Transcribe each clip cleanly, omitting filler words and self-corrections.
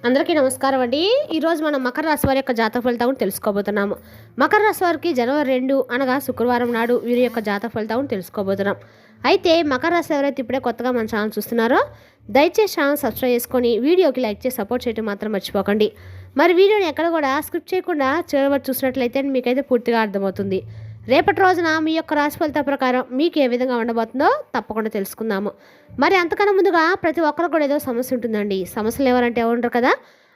అందరికీ నమస్కారం అండి. ఈరోజు మనం మకర రాశి వారి యొక్క జాతక ఫలితాలను తెలుసుకోబోతున్నాము. మకర రాశి వారికి జనవరి 2 అనగా శుక్రవారం నాడు వీరి యొక్క జాతక ఫలితాలను తెలుసుకోబోతున్నాం. అయితే మకర రాశి ఎవరైతే ఇప్పుడే కొత్తగా మన ఛానల్ చూస్తున్నారో దయచేసి ఛానల్ సబ్స్క్రైబ్ చేసుకొని వీడియోకి లైక్ చేసి సపోర్ట్ చేయడం మాత్రం మర్చిపోకండి. మరి వీడియోని ఎక్కడ కూడా స్క్రిప్ట్ చేయకుండా చివరి చూసినట్లయితే మీకైతే పూర్తిగా అర్థమవుతుంది. రేపటి రోజున మీ యొక్క రాశి ఫలితాల ప్రకారం మీకు ఏ విధంగా ఉండబోతుందో తప్పకుండా తెలుసుకుందాము. మరి అంతకన్నా ముందుగా ప్రతి ఒక్కరు కూడా ఏదో సమస్య ఉంటుందండి. సమస్యలు ఎవరంటే ఎవరుంటారు కదా,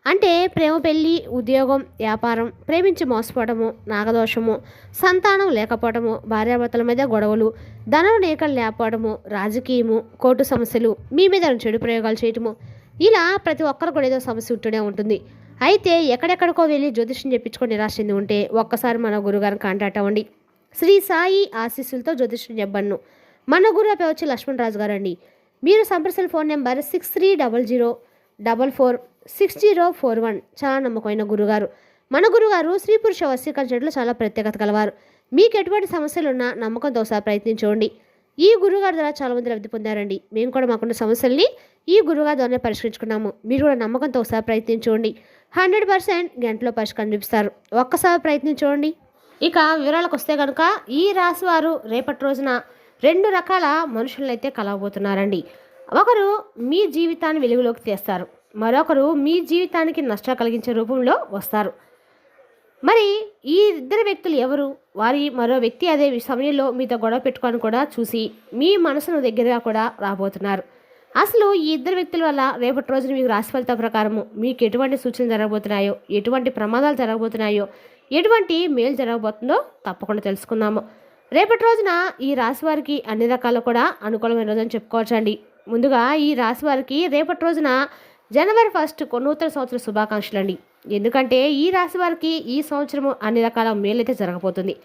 అంటే ప్రేమ, పెళ్ళి, ఉద్యోగం, వ్యాపారం, ప్రేమించి మోసపోవడము, నాగదోషము, సంతానం లేకపోవడము, భార్యాభర్తల మీద గొడవలు, ధనం నేకలు లేకపోవడము, రాజకీయము, కోర్టు సమస్యలు, మీ మీద చెడు ప్రయోగాలు చేయటము, ఇలా ప్రతి ఒక్కరు కూడా ఏదో సమస్య ఉంటూనే ఉంటుంది. అయితే ఎక్కడెక్కడికో వెళ్ళి జ్యోతిష్యం చెప్పించుకొని నిరాశ చెంది ఉంటే ఒక్కసారి మన గురుగారిని కాంటాక్ట్ అవ్వండి. శ్రీ సాయి ఆశీస్సులతో జ్యోతిష్యం చెప్పను. మన గురువు పేరు వచ్చి లక్ష్మణరాజు గారు అండి. మీరు సంప్రదించిన ఫోన్ నెంబర్ 6300446041. చాలా నమ్మకమైన గురుగారు. మన గురుగారు స్త్రీ పురుష వశీకరణ చాలా ప్రత్యేకత కలవారు. మీకు ఎటువంటి సమస్యలున్నా నమ్మకంతో ఒకసారి ప్రయత్నించండి. ఈ గురుగారి ద్వారా చాలామంది లబ్ధి పొందారండి. మేము కూడా మాకున్న సమస్యల్ని ఈ గురుగారి ద్వారానే పరిష్కరించుకున్నాము. మీరు కూడా నమ్మకంతో ఒకసారి ప్రయత్నించండి. 100% గంటలో పరిష్కారం చూపిస్తారు. ఒక్కసారి ప్రయత్నించండి. ఇక వివరాలకు వస్తే కనుక ఈ రాశి వారు రేపటి రోజున 2 రకాల మనుషులైతే కలవబోతున్నారండి. ఒకరు మీ జీవితాన్ని వెలుగులోకి తెస్తారు, మరొకరు మీ జీవితానికి నష్టం కలిగించే రూపంలో వస్తారు. మరి ఈ ఇద్దరు వ్యక్తులు ఎవరు? మరో వ్యక్తి అదే సమయంలో మీతో గొడవ పెట్టుకొని కూడా చూసి మీ మనసును దగ్గరగా కూడా రాబోతున్నారు. అసలు ఈ ఇద్దరు వ్యక్తుల వల్ల రేపటి రోజున మీకు రాశి ఫలితాల ప్రకారము మీకు ఎటువంటి సూచనలు జరగబోతున్నాయో, ఎటువంటి ప్రమాదాలు జరగబోతున్నాయో, ఎటువంటి మేలు జరగబోతుందో తప్పకుండా తెలుసుకుందాము. రేపటి రోజున ఈ రాశి వారికి అన్ని రకాలు కూడా అనుకూలమైన రోజని చెప్పుకోవచ్చండి. ముందుగా ఈ రాశి వారికి రేపటి రోజున జనవరి 1 నూతన సంవత్సర శుభాకాంక్షలు అండి. ఎందుకంటే ఈ రాశి వారికి ఈ సంవత్సరము అన్ని రకాల మేలైతే జరగబోతుంది.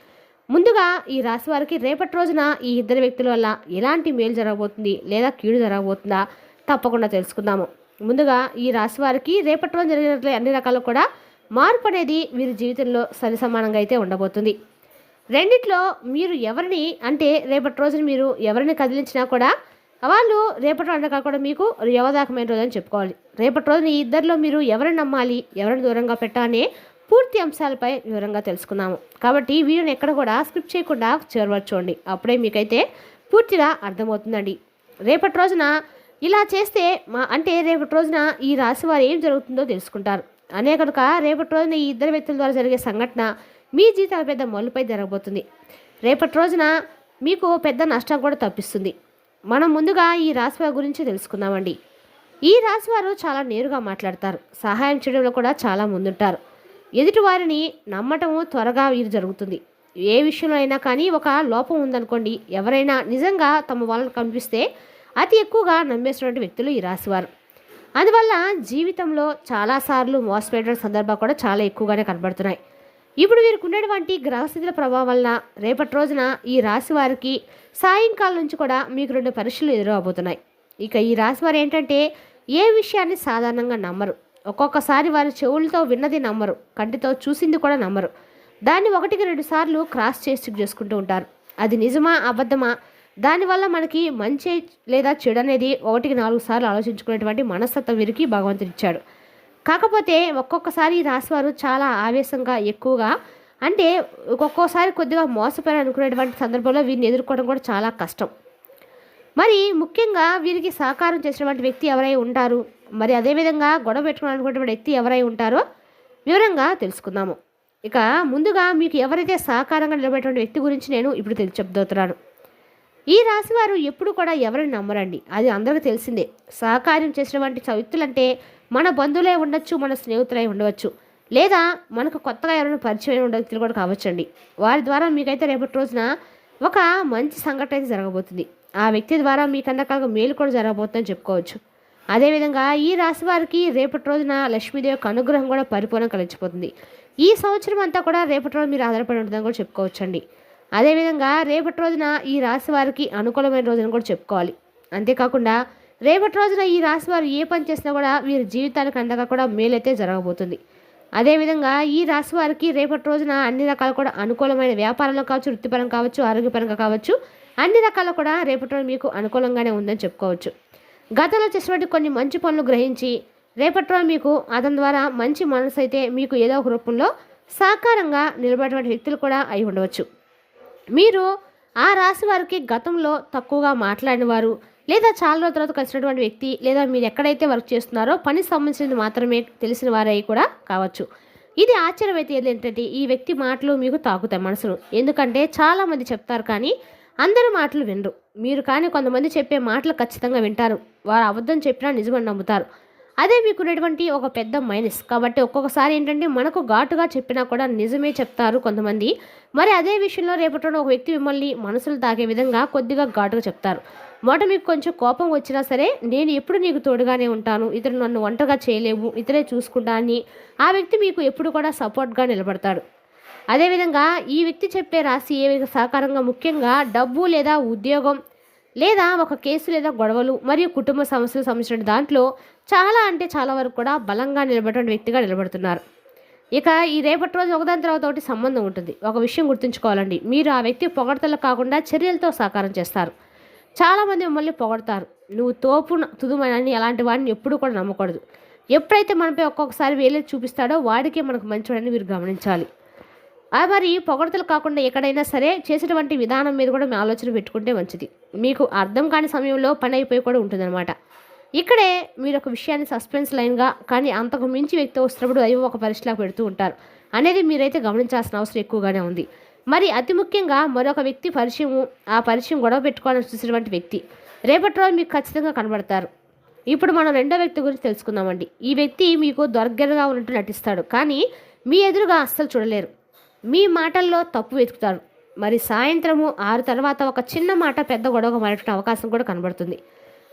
ముందుగా ఈ రాశి వారికి రేపటి రోజున ఈ ఇద్దరు వ్యక్తుల వల్ల ఎలాంటి మేలు జరగబోతుంది లేదా కీడు జరగబోతుందా తప్పకుండా తెలుసుకుందాము. ముందుగా ఈ రాశి వారికి రేపటి రోజు జరిగినట్లు అన్ని రకాలు కూడా మార్పు అనేది వీరి జీవితంలో సరిసమానంగా అయితే ఉండబోతుంది. రెండిట్లో మీరు ఎవరిని అంటే రేపటి రోజున మీరు ఎవరిని కదిలించినా కూడా వాళ్ళు రేపటి వంటగా కూడా మీకు యోగదాయకమైన రోజు అని చెప్పుకోవాలి. రేపటి రోజున ఈ ఇద్దరిలో మీరు ఎవరిని నమ్మాలి, ఎవరిని దూరంగా పెట్టాలనే పూర్తి అంశాలపై వివరంగా తెలుసుకుందాము. కాబట్టి ఈ వీడియోని ఎక్కడ కూడా స్క్రిప్ట్ చేయకుండా చేరవచ్చుకోండి. అప్పుడే మీకైతే పూర్తిగా అర్థమవుతుందండి. రేపటి రోజున ఇలా చేస్తే రేపటి రోజున ఈ రాశి వారు ఏం జరుగుతుందో తెలుసుకుంటారు. అనే కనుక రేపటి రోజున ఈ ఇద్దరు వ్యక్తుల ద్వారా జరిగే సంఘటన మీ జీవితాల పెద్ద మలుపై జరగబోతుంది. రేపటి రోజున మీకు పెద్ద నష్టం కూడా తప్పిస్తుంది. మనం ముందుగా ఈ రాశి వారి గురించి తెలుసుకుందామండి. ఈ రాశి వారు చాలా నేరుగా మాట్లాడతారు, సహాయం చేయడంలో కూడా చాలా ముందుంటారు. ఎదుటి వారిని నమ్మటము త్వరగా వీరు జరుగుతుంది. ఏ విషయంలో అయినా కానీ ఒక లోపం ఉందనుకోండి, ఎవరైనా నిజంగా తమ వాళ్ళని కనిపిస్తే అతి ఎక్కువగా నమ్మేసినటువంటి వ్యక్తులు ఈ రాశివారు. అందువల్ల జీవితంలో చాలాసార్లు మోసపోయే సందర్భాలు కూడా చాలా ఎక్కువగానే కనబడుతున్నాయి. ఇప్పుడు వీరికి ఉన్నటువంటి గ్రహస్థితుల ప్రభావం వలన రేపటి రోజున ఈ రాశి వారికి సాయంకాలం నుంచి కూడా మీకు 2 పరీక్షలు ఎదురవబోతున్నాయి. ఇక ఈ రాశి వారు ఏంటంటే ఏ విషయాన్ని సాధారణంగా నమ్మరు. ఒక్కొక్కసారి వారి చెవులతో విన్నది నమ్మరు, కంటితో చూసింది కూడా నమ్మరు. దాన్ని 1కి 2 సార్లు క్రాస్ చేసి చేసుకుంటూ ఉంటారు. అది నిజమా అబద్ధమా, దానివల్ల మనకి మంచి లేదా చెడు అనేది 1కి 4 సార్లు ఆలోచించుకునేటువంటి మనస్తత్వం వీరికి భగవంతుడు ఇచ్చాడు. కాకపోతే ఒక్కొక్కసారి ఈ రాశివారు చాలా ఆవేశంగా ఎక్కువగా ఒక్కొక్కసారి కొద్దిగా మోసపోయారు అనుకునేటువంటి సందర్భంలో వీరిని ఎదుర్కోవడం కూడా చాలా కష్టం. మరి ముఖ్యంగా వీరికి సహకారం చేసినటువంటి వ్యక్తి ఎవరై ఉంటారు, మరి అదేవిధంగా గొడవ పెట్టుకోవాలనుకునేటువంటి వ్యక్తి ఎవరై ఉంటారో వివరంగా తెలుసుకుందాము. ఇక ముందుగా మీకు ఎవరైతే సహకారంగా నిలబడేటువంటి వ్యక్తి గురించి నేను ఇప్పుడు చెప్తున్నాను. ఈ రాశి వారు ఎప్పుడు కూడా ఎవరిని నమ్మరండి, అది అందరికీ తెలిసిందే. సహకారం చేసినటువంటి వ్యక్తులంటే మన బంధువులే ఉండొచ్చు, మన స్నేహితులై ఉండవచ్చు, లేదా మనకు కొత్తగా ఎవరైనా పరిచయం ఉన్న వ్యక్తులు కూడా కావచ్చండి. వారి ద్వారా మీకైతే రేపటి రోజున ఒక మంచి సంఘటన అయితే జరగబోతుంది. ఆ వ్యక్తి ద్వారా మీకు అన్నకాలుగా మేలు కూడా జరగబోతుందని చెప్పుకోవచ్చు. అదేవిధంగా ఈ రాశి వారికి రేపటి రోజున లక్ష్మీదేవి యొక్క అనుగ్రహం కూడా పరిపూర్ణంగా కలిసిపోతుంది. ఈ సంవత్సరం అంతా కూడా రేపటి రోజు మీరు ఆధారపడి ఉంటుందని కూడా చెప్పుకోవచ్చండి. అదేవిధంగా రేపటి రోజున ఈ రాశి వారికి అనుకూలమైన రోజుని కూడా చెప్పుకోవాలి. అంతేకాకుండా రేపటి రోజున ఈ రాశి వారు ఏ పని చేసినా కూడా వీరి జీవితానికి అండగా కూడా మేలైతే జరగబోతుంది. అదేవిధంగా ఈ రాశి వారికి రేపటి రోజున అన్ని రకాలు కూడా అనుకూలమైన వ్యాపారంలో కావచ్చు, వృత్తిపరంగా కావచ్చు, ఆరోగ్యపరంగా కావచ్చు, అన్ని రకాలు కూడా రేపటి రోజు మీకు అనుకూలంగానే ఉందని చెప్పుకోవచ్చు. గతంలో చేసినటువంటి కొన్ని మంచి పనులు గ్రహించి రేపటి రోజు మీకు అతని ద్వారా మంచి మనసు అయితే మీకు ఏదో ఒక రూపంలో సాకారంగా నిలబడేటువంటి వ్యక్తులు కూడా అయి ఉండవచ్చు. మీరు ఆ రాశి వారికి గతంలో తక్కువగా మాట్లాడిన వారు, లేదా చాలా రోజుల తర్వాత కలిసినటువంటి వ్యక్తి, లేదా మీరు ఎక్కడైతే వర్క్ చేస్తున్నారో పని సంబంధించినది మాత్రమే తెలిసిన వారై కూడా కావచ్చు. ఇది ఆశ్చర్యం అయితే ఏంటంటే ఈ వ్యక్తి మాటలు మీకు తాకుతాయి మనసును. ఎందుకంటే చాలామంది చెప్తారు కానీ అందరూ మాటలు వినరు. మీరు కానీ కొంతమంది చెప్పే మాటలు ఖచ్చితంగా వింటారు. వారు అబద్ధం చెప్పినా నిజమని నమ్ముతారు. అదే మీకు ఉన్నటువంటి ఒక పెద్ద మైనస్. కాబట్టి ఒక్కొక్కసారి ఏంటంటే మనకు ఘాటుగా చెప్పినా కూడా నిజమే చెప్తారు కొంతమంది. మరి అదే విషయంలో రేపటి ఒక వ్యక్తి మిమ్మల్ని మనసులు తాకే విధంగా కొద్దిగా ఘాటుగా చెప్తారు. మొదట మీకు కొంచెం కోపం వచ్చినా సరే, నేను ఎప్పుడు నీకు తోడుగానే ఉంటాను, ఇతను నన్ను ఒంటరిగా చేయలేవు, ఇతరే చూసుకుంటా అని ఆ వ్యక్తి మీకు ఎప్పుడు కూడా సపోర్ట్గా నిలబడతాడు. అదేవిధంగా ఈ వ్యక్తి చెప్పే రాశి ఏ సహకారంగా ముఖ్యంగా డబ్బు లేదా ఉద్యోగం లేదా ఒక కేసు లేదా గొడవలు మరియు కుటుంబ సమస్యలు సంబంధించిన దాంట్లో చాలా అంటే చాలా వరకు కూడా బలంగా నిలబడే వ్యక్తిగా నిలబడుతున్నారు. ఇక ఈ రేపటి రోజు ఒకదాని తర్వాత ఒకటి సంబంధం ఉంటుంది. ఒక విషయం గుర్తుంచుకోవాలండి, మీరు ఆ వ్యక్తి పొగడతలు కాకుండా చర్యలతో సహకారం చేస్తారు. చాలామంది మిమ్మల్ని పొగడతారు, నువ్వు తోపు తుదుమని, అలాంటి వాడిని ఎప్పుడు కూడా నమ్మకూడదు. ఎప్పుడైతే మనపై ఒక్కొక్కసారి వేలే చూపిస్తాడో వాడికే మనకు మంచివాడని మీరు గమనించాలి. మరి పొగడతలు కాకుండా ఎక్కడైనా సరే చేసేటువంటి విధానం మీద కూడా మీ ఆలోచన పెట్టుకుంటే మంచిది. మీకు అర్థం కాని సమయంలో పని అయిపోయి కూడా ఉంటుందన్నమాట. ఇక్కడే మీరు ఒక విషయాన్ని సస్పెన్స్ లైన్గా కానీ అంతకు మించి వ్యక్తి వస్తున్నప్పుడు అయ్యో ఒక పరీక్షలాగా పెడుతూ ఉంటారు అనేది మీరైతే గమనించాల్సిన అవసరం ఎక్కువగానే ఉంది. మరి అతి ముఖ్యంగా మరొక వ్యక్తి ఆ పరిచయం గొడవ పెట్టుకోవాలని చూసినటువంటి వ్యక్తి రేపటి రోజు మీకు ఖచ్చితంగా కనబడతారు. ఇప్పుడు మనం రెండో వ్యక్తి గురించి తెలుసుకుందామండి. ఈ వ్యక్తి మీకు దగ్గరగా ఉన్నట్టు నటిస్తాడు, కానీ మీ ఎదురుగా అస్సలు చూడలేరు. మీ మాటల్లో తప్పు వెతుకుతారు. మరి సాయంత్రము 6 తర్వాత ఒక చిన్న మాట పెద్ద గొడవగా మారేట అవకాశం కూడా కనబడుతుంది.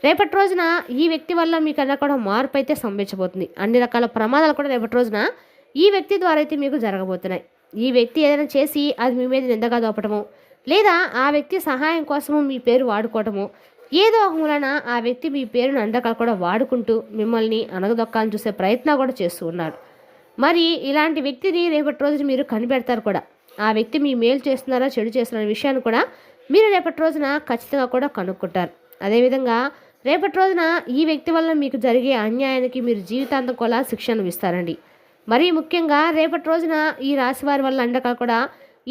రేపటి రోజున ఈ వ్యక్తి వల్ల మీకన్నా కూడా మార్పు అయితే సంభవించబోతుంది. అన్ని రకాల ప్రమాదాలు కూడా రేపటి రోజున ఈ వ్యక్తి ద్వారా అయితే మీకు జరగబోతున్నాయి. ఈ వ్యక్తి ఏదైనా చేసి అది మీ మీద నిందగా దోపటము, లేదా ఆ వ్యక్తి సహాయం కోసము మీ పేరు వాడుకోవటము, ఏదో ఒక మూలన ఆ వ్యక్తి మీ పేరును అన్ని రకాలు కూడా వాడుకుంటూ మిమ్మల్ని అనగదొక్కాలని చూసే ప్రయత్నం కూడా చేస్తూ ఉన్నాడు. మరి ఇలాంటి వ్యక్తిని రేపటి రోజున మీరు కనిపెడతారు కూడా. ఆ వ్యక్తి మీ మేలు చేస్తున్నారా చెడు చేస్తున్నారనే విషయాన్ని కూడా మీరు రేపటి రోజున ఖచ్చితంగా కూడా కనుక్కుంటారు. అదేవిధంగా రేపటి రోజున ఈ వ్యక్తి వల్ల మీకు జరిగే అన్యాయానికి మీరు జీవితాంతం కూడా శిక్షను ఇస్తారండి. మరీ ముఖ్యంగా రేపటి రోజున ఈ రాశి వారి వల్ల అండకాలు కూడా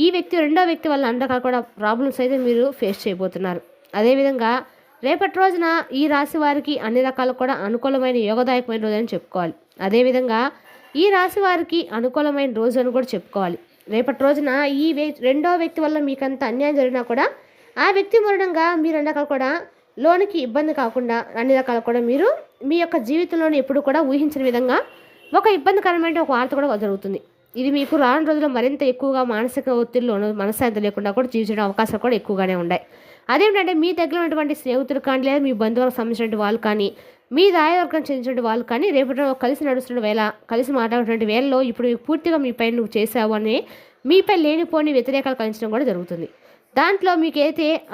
ఈ వ్యక్తి రెండో వ్యక్తి వల్ల అండకాలు కూడా ప్రాబ్లమ్స్ అయితే మీరు ఫేస్ చేయబోతున్నారు. అదేవిధంగా రేపటి రోజున ఈ రాశి వారికి అన్ని రకాలు కూడా అనుకూలమైన యోగదాయకమైన రోజు అని చెప్పుకోవాలి. అదేవిధంగా ఈ రాశి వారికి అనుకూలమైన రోజు అని కూడా చెప్పుకోవాలి. రేపటి రోజున ఈ రెండో వ్యక్తి వల్ల మీకంత అన్యాయం జరిగినా కూడా ఆ వ్యక్తి మూలంగా మీరు అన్ని రకాలు కూడా లోనికి ఇబ్బంది కాకుండా అన్ని రకాలు కూడా మీరు మీ యొక్క జీవితంలోని ఎప్పుడు కూడా ఊహించిన విధంగా ఒక ఇబ్బందికరమైన ఒక వార్త కూడా జరుగుతుంది. ఇది మీకు రాను రోజుల్లో మరింత ఎక్కువగా మానసిక ఒత్తిడిలోనూ మనశ్శాంతి లేకుండా కూడా జీవించడం అవకాశాలు కూడా ఎక్కువగానే ఉన్నాయి. అదేంటంటే మీ దగ్గర ఉన్నటువంటి స్నేహితులు కానీ, లేదా మీ బంధువులకు సంబంధించిన వాళ్ళు కానీ, మీ దాయవర్గం చెందిన వాళ్ళు కానీ రేపటి కలిసి నడుస్తున్న వేళ, కలిసి మాట్లాడేటువంటి వేళలో ఇప్పుడు పూర్తిగా మీపై నువ్వు చేసావు అని మీపై లేనిపోని వ్యతిరేకాలు కలిగించడం కూడా జరుగుతుంది. దాంట్లో మీకు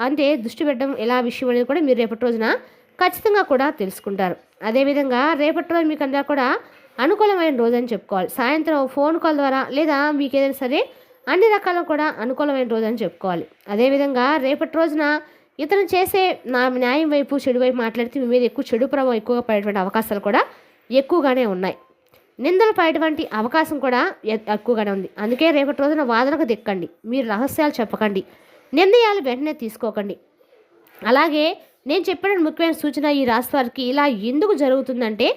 అంటే దృష్టి పెట్టడం ఎలా విషయం అనేది కూడా మీరు రేపటి రోజున ఖచ్చితంగా కూడా తెలుసుకుంటారు. అదేవిధంగా రేపటి రోజు మీకు అందరూ కూడా అనుకూలమైన రోజు అని చెప్పుకోవాలి. సాయంత్రం ఫోన్ కాల్ ద్వారా లేదా మీకు ఏదైనా సరే అన్ని రకాల కూడా అనుకూలమైన రోజు అని చెప్పుకోవాలి. అదేవిధంగా రేపటి రోజున ఇతను చేసే న్యాయం వైపు చెడు వైపు మాట్లాడితే మీ మీద చెడు ప్రభావం ఎక్కువగా పడేటువంటి అవకాశాలు కూడా ఎక్కువగానే ఉన్నాయి. నిందలు పడేటువంటి అవకాశం కూడా ఎక్కువగానే ఉంది. అందుకే రేపటి రోజున వాదనకు దిక్కండి, మీరు రహస్యాలు చెప్పకండి, నిర్ణయాలు వెంటనే తీసుకోకండి. అలాగే నేను చెప్పిన ముఖ్యమైన సూచన ఈ రాశి వారికి ఇలా ఎందుకు జరుగుతుందంటే,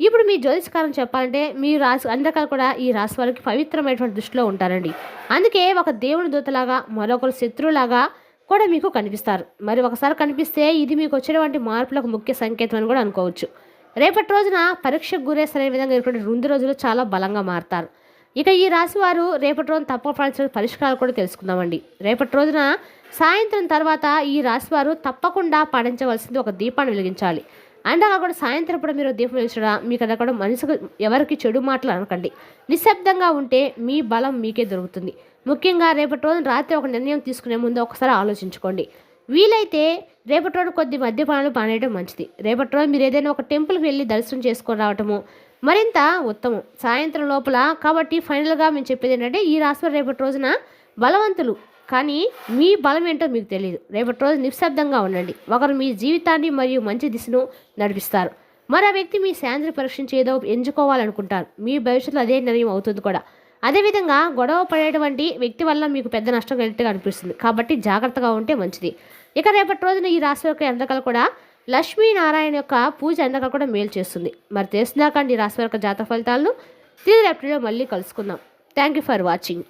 ఇప్పుడు మీ జ్యోతిష్కారం చెప్పాలంటే మీ రాశి అన్ని రకాలు కూడా ఈ రాశి వారికి పవిత్రమైనటువంటి దృష్టిలో ఉంటారండి. అందుకే ఒక దేవుని దూతలాగా మరొకరు శత్రువులాగా కూడా మీకు కనిపిస్తారు. మరి ఒకసారి కనిపిస్తే ఇది మీకు వచ్చినటువంటి మార్పులకు ముఖ్య సంకేతం అని కూడా అనుకోవచ్చు. రేపటి రోజున పరీక్షకు గురేసే విధంగా ఇటువంటి 2 రోజులు చాలా బలంగా మారుతారు. ఇక ఈ రాశి వారు రేపటి రోజున తప్పకుండా పరిష్కారాలు కూడా తెలుసుకుందామండి. రేపటి రోజున సాయంత్రం తర్వాత ఈ రాశి వారు తప్పకుండా పాటించవలసింది ఒక దీపాన్ని వెలిగించాలి. అండ్ అలా కూడా సాయంత్రం కూడా మీరు దీపం వెలిగించడం మీకు అలా కూడా మనసుకు ఎవరికి చెడు మాటలు అనకండి. నిశ్శబ్దంగా ఉంటే మీ బలం మీకే దొరుకుతుంది. ముఖ్యంగా రేపటి రోజున రాత్రి ఒక నిర్ణయం తీసుకునే ముందు ఒకసారి ఆలోచించుకోండి. వీలైతే రేపటి రోజు కొద్ది మద్యపానాలు పానేయడం మంచిది. రేపటి రోజు మీరు ఏదైనా ఒక టెంపుల్కి వెళ్ళి దర్శనం చేసుకొని రావటము మరింత ఉత్తమం సాయంత్రం లోపల. కాబట్టి ఫైనల్గా మేము చెప్పేది ఏంటంటే ఈ రాశి రేపటి రోజున బలవంతులు, కానీ మీ బలం ఏంటో మీకు తెలియదు. రేపటి రోజు నిశ్శబ్దంగా ఉండండి. ఒకరు మీ జీవితాన్ని మరియు మంచి దిశను నడిపిస్తారు. మరో వ్యక్తి మీ శాంతిని పరీక్షించి ఏదో ఎంచుకోవాలనుకుంటారు. మీ భవిష్యత్తులో అదే నిర్ణయం అవుతుంది కూడా. అదేవిధంగా గొడవ పడేటువంటి వ్యక్తి వల్ల మీకు పెద్ద నష్టం కలిగినట్టుగా అనిపిస్తుంది. కాబట్టి జాగ్రత్తగా ఉంటే మంచిది. ఇక రేపటి రోజున ఈ రాశి యొక్క ఎంతకాలు కూడా లక్ష్మీనారాయణ యొక్క పూజ ఎంతకాలు కూడా మేలు చేస్తుంది. మరి తెలిసినాకండి ఈ రాశి యొక్క జాతక ఫలితాలను తిరిగి రేపటిలో మళ్ళీ కలుసుకుందాం. Thank you for watching.